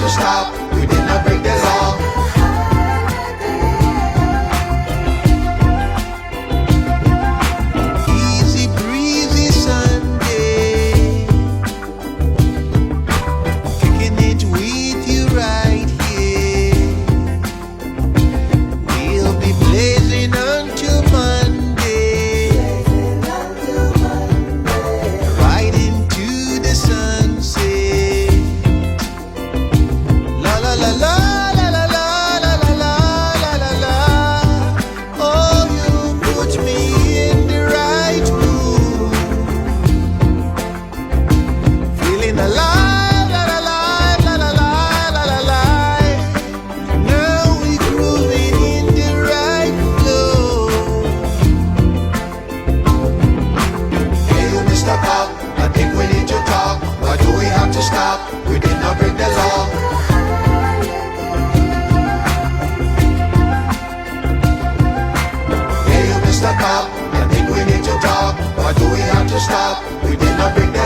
to stop? We did not break the law. Easy breezy Sunday, kicking it with you right here. We'll be blazing until Monday, right into the sunset. La la la la la la la la la la la la la. Oh, you put me in the right mood, feeling alive, la la la la la la la la la. Now we grooving in the right flow. Hey, you Mr. Cop, I think we need to talk. Why do we have to stop? We did not break the law. Hey, you Mr. Cop, I think we need to talk. Why do we have to stop? We did not break the